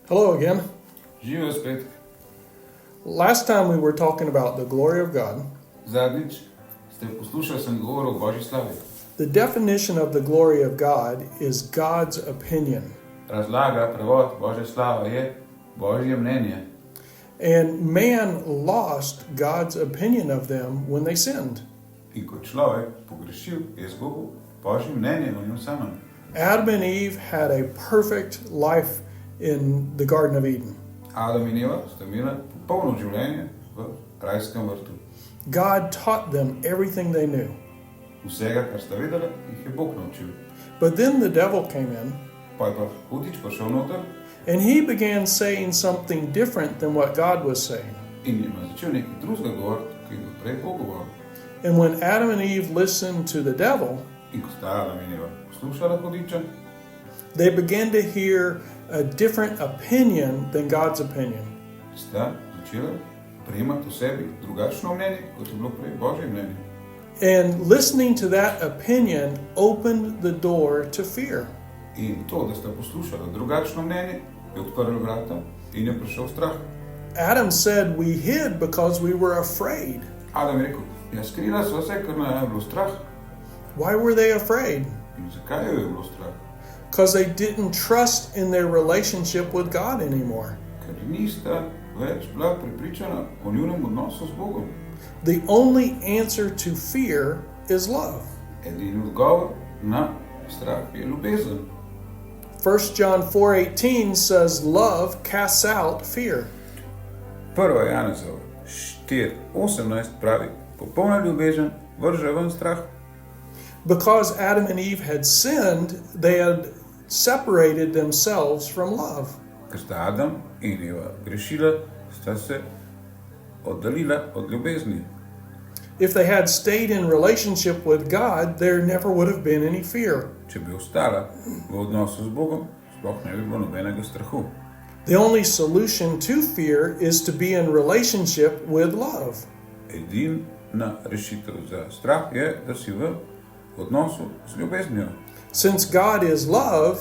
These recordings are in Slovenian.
Hello again. Živijo spet. Last time we were talking about the glory of God. Zadnjič ste poslušali sem govor o Božji slavi. The definition of the glory of God is God's opinion. Razlaga, prevod Božja slava je Božje mnenje. And man lost God's opinion of them when they sinned. In ko človek pogrešil, je izgubil Božje mnenje o njem samem. Adam and Eve had a perfect life in the Garden of Eden. Adam in Eva sta imela popolno življenje v rajskem vrtu. God taught them everything they knew. Vsega, kar sta vedela, jih je Bog naučil. But then the devil came in, Pa je pa hudič prišel noter and he began saying something different than what God was saying. in jim je začel nekaj drugega govoriti, ki je prej Bog govoril. And when Adam and Eve listened to the devil, In ko sta Adam in Eva poslušala hudiča, they began to hear a different opinion than God's opinion. sta začela prejemati v sebi drugačno mnenje, kot je bilo prej Božje mnenje. And listening to that opinion opened the door to fear. In to, da sta poslušala drugačno mnenje, je odprlo vrata in je prišel strah. Adam said, "We hid because we were afraid." Adam je rekel, ja, skrila sva se, ker nam je bilo strah. Why were they afraid? In zakaj jo je bilo strah? Because they didn't trust in their relationship with God anymore. Ker nista več bila prepričana o njunem odnosu z Bogom. The only answer to fear is love. Edini odgovor na strah je ljubezen. 1 John 4:18 says, "Love casts out fear." 1. Janezova 4:18 pravi, popolna ljubezen vrže ven strah. Because Adam and Eve had sinned, they had separated themselves from love. Ker sta Adam in Eva grešila, sta se oddaljila od ljubezni. If they had stayed in relationship with God, there never would have been any fear. Če bi ostala v odnosu z Bogom, sploh ne bi bilo nobenega strahu. The only solution to fear is to be in relationship with love. Edina rešitev za strah je, da si v odnosu z ljubeznijo. Since God is love,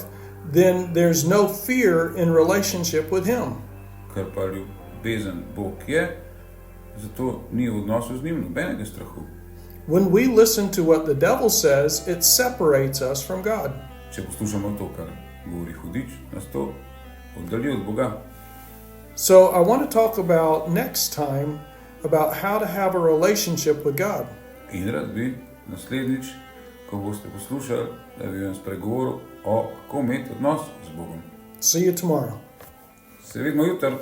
then there's no fear in relationship with Him. Ker pa ljubezen Bog je, zato ni v odnosu z njim nobenega strahu. When we listen to what the devil says, it separates us from God. Če poslušamo to, kar govori hudič, nas to oddalji od Boga. So I want to talk about next time about how to have a relationship with God. In rad bi naslednjič, ko boste poslušali, da bi vam spregovoril o kako imeti odnos z Bogom. See you tomorrow. Se vidimo jutri.